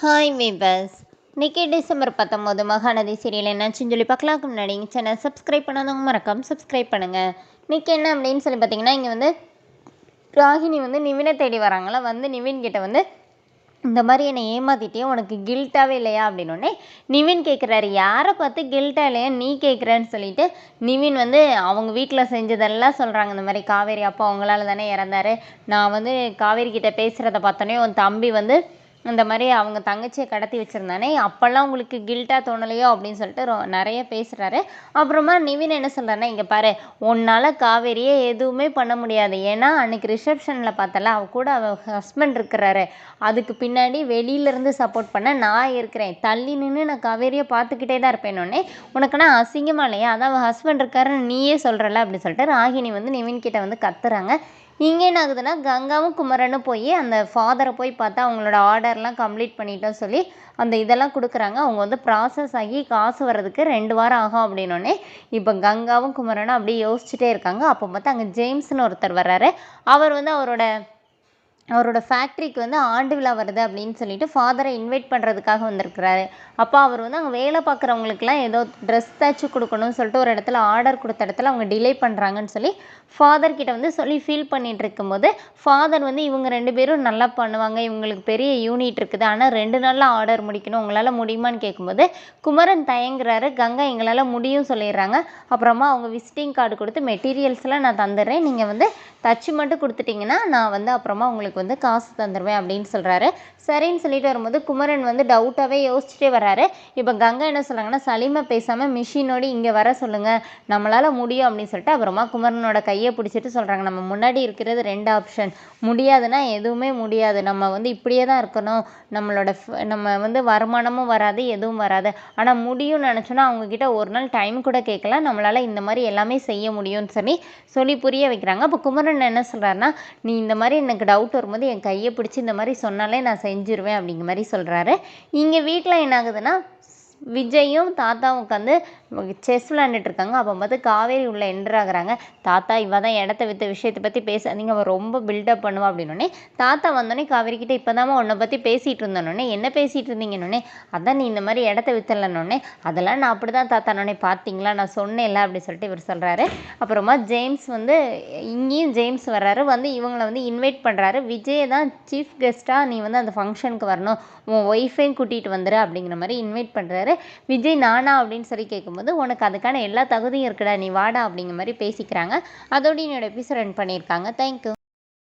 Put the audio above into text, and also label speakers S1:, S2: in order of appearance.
S1: Hi viewers, இன்னைக்கு December 19 Mahanadi serial என்னாச்சுன்னு சொல்லி பார்க்கலாக்கு முன்னாடி சேனல் சப்ஸ்கிரைப் பண்ணாதவங்க மறக்காம சப்ஸ்கிரைப் பண்ணுங்கள். இன்றைக்கி என்ன அப்படின்னு சொல்லி பார்த்தீங்கன்னா, இங்கே வந்து ராகினி வந்து நிவினை தேடி வராங்களா. வந்து நிவின் கிட்ட வந்து இந்த மாதிரி என்னை ஏமாற்றிட்டே, உனக்கு கில்ட்டாகவே இல்லையா அப்படின்னோடனே நிவின் கேட்குறாரு, யாரை பார்த்து கில்ட்டாக இல்லையா நீ கேட்குறேன்னு சொல்லிட்டு நிவின் வந்து அவங்க வீட்டில் செஞ்சதெல்லாம் சொல்கிறாங்க. இந்த மாதிரி காவேரி அப்பா அவங்களால தானே இறந்தாரு, நான் வந்து காவேரி கிட்ட பேசுகிறத பார்த்தோன்னே உன் தம்பி வந்து இந்த மாதிரி அவங்க தங்கச்சியை கடத்தி வச்சுருந்தானே, அப்போல்லாம் உங்களுக்கு கில்ட்டாக தோணலையோ அப்படின்னு சொல்லிட்டு நிறைய பேசுகிறாரு. அப்புறமா நிவின் என்ன சொல்கிறாருன்னா, இங்கே பாரு, உன்னால் காவேரியே எதுவுமே பண்ண முடியாது. ஏன்னா அன்றைக்கி ரிசப்ஷனில் பார்த்தல அவள் கூட அவள் ஹஸ்பண்ட் இருக்கிறாரு, அதுக்கு பின்னாடி வெளியிலேருந்து சப்போர்ட் பண்ண நான் இருக்கிறேன். தள்ளி நின்று நான் காவேரியை பார்த்துக்கிட்டே தான் இருப்பேனோடனே உனக்குன்னா அசிங்கமாக இல்லையா, அதான் அவள் ஹஸ்பண்ட் இருக்காருன்னு நீயே சொல்கிறல அப்படின்னு சொல்லிட்டு ராகினி வந்து நிவின் கிட்ட வந்து கத்துறாங்க. இங்கே என்ன ஆகுதுன்னா, கங்காவும் குமரனும் போய் அந்த ஃபாதரை போய் பார்த்தா அவங்களோட ஆர்டர்லாம் கம்ப்ளீட் பண்ணிட்டோம் சொல்லி அந்த இதெல்லாம் கொடுக்குறாங்க. அவங்க வந்து ப்ராசஸ் ஆகி காசு வர்றதுக்கு 2 வாரம் ஆகும் அப்படின்னோடனே இப்போ கங்காவும் குமரனும் அப்படியே யோசிச்சுட்டே இருக்காங்க. அப்போ பார்த்தா அங்கே ஜேம்ஸ்னு ஒருத்தர் வர்றாரு. அவர் வந்து அவரோட ஃபேக்ட்ரிக்கு வந்து ஆண்டு விழா வருது அப்படின்னு சொல்லிட்டு ஃபாதரை இன்வைட் பண்ணுறதுக்காக வந்திருக்கிறாரு. அப்போ அவர் வந்து அங்கே வேலை பார்க்குறவங்களுக்குலாம் ஏதோ ட்ரெஸ் தைச்சி கொடுக்கணும்னு சொல்லிட்டு ஒரு இடத்துல ஆர்டர் கொடுத்த இடத்துல அவங்க டிலே பண்ணுறாங்கன்னு சொல்லி ஃபாதர் கிட்ட வந்து சொல்லி ஃபீல் பண்ணிகிட்டு இருக்கும்போது ஃபாதர் வந்து இவங்க 2 பேரும் நல்லா பண்ணுவாங்க, இவங்களுக்கு பெரிய யூனிட் இருக்குது, ஆனால் 2 நாளில் ஆர்டர் முடிக்கணும், உங்களால் முடியுமான்னு கேட்கும்போது குமரன் தயங்குறாரு. கங்கா எங்களால் முடியும் சொல்லிடுறாங்க. அப்புறமா அவங்க விசிட்டிங் கார்டு கொடுத்து மெட்டீரியல்ஸ்லாம் நான் தந்துடுறேன், நீங்கள் வந்து தச்சு மட்டும் கொடுத்துட்டிங்கன்னா நான் வந்து அப்புறமா உங்களுக்கு வந்து காசு தந்துடுவேன் அப்படின்னு சொல்கிறாரு. சரின்னு சொல்லிட்டு வரும்போது குமரன் வந்து டவுட்டாகவே யோசிச்சுட்டே வர்றாரு. இப்போ கங்கா என்ன சொல்கிறாங்கன்னா, சலீமை பேசாமல் மிஷினோடு இங்கே வர சொல்லுங்கள், நம்மளால் முடியும் அப்படின்னு சொல்லிட்டு அப்புறமா குமரனோட கையை பிடிச்சிட்டு சொல்கிறாங்க, நம்ம முன்னாடி இருக்கிறது 2 ஆப்ஷன், முடியாதுன்னா எதுவுமே முடியாது, நம்ம வந்து இப்படியே தான் இருக்கணும், நம்ம வந்து வருமானமும் வராது எதுவும் வராது, ஆனால் முடியும்னு நினச்சோன்னா அவங்கக்கிட்ட ஒரு நாள் டைம் கூட கேட்கலாம், நம்மளால் இந்த மாதிரி எல்லாமே செய்ய முடியும்னு சொல்லி புரிய வைக்கிறாங்க. அப்போ குமரன் என்ன சொல்கிறாருன்னா, நீ இந்த மாதிரி எனக்கு டவுட் வரும்போது என் கையை பிடிச்சி இந்த மாதிரி சொன்னாலே நான் செஞ்சிருவேன் அப்படிங்கிற மாதிரி சொல்கிறாரு. இங்கே வீட்டில் என்ன ஆகுதுன்னா, விஜயும் தாத்தாவும் உட்காந்து செஸ் விளையாண்டுட்டு இருக்காங்க. அப்போ பார்த்து காவேரி உள்ள என்ட்ரு ஆகுறாங்க. தாத்தா இவ தான் இடத்த விற்ற விஷயத்தை பற்றி பேசாதீங்க, அவன் ரொம்ப பில்டப் பண்ணுவா அப்படின்னோடனே தாத்தா வந்தோடனே காவேரிக்கிட்ட இப்போ தான் உன்னை பற்றி பேசிகிட்டு இருந்தோன்னே, என்ன பேசிகிட்டு இருந்தீங்கன்னொடனே, அதான் நீ இந்த மாதிரி இடத்த விற்றலன்னொடனே, அதெல்லாம் நான் அப்படி தான் தாத்தானோடனே பார்த்தீங்களா நான் சொன்னேன்ல அப்படின்னு சொல்லிட்டு இவர் சொல்கிறாரு. அப்புறமா ஜேம்ஸ் வந்து இங்கேயும் ஜேம்ஸ் வர்றாரு. வந்து இவங்களை வந்து இன்வைட் பண்ணுறாரு. விஜயை தான் சீஃப் கெஸ்ட்டாக நீ வந்து அந்த ஃபங்க்ஷனுக்கு வரணும், உன் ஒய்ஃபையும் கூட்டிகிட்டு வந்துடு அப்படிங்கிற மாதிரி இன்வைட் பண்ணுறாரு. விஜய் நானா அப்படின்னு சொல்லி கேட்கும்போது, உனக்கு அதுக்கான எல்லா தகுதியும் இருக்குடா, நீ வாடா அப்படிங்கிற மாதிரி பேசிக்கிறாங்க. அதோடு என்னோட எபிசோட் ரன் பண்ணியிருக்காங்க. தேங்க்யூ.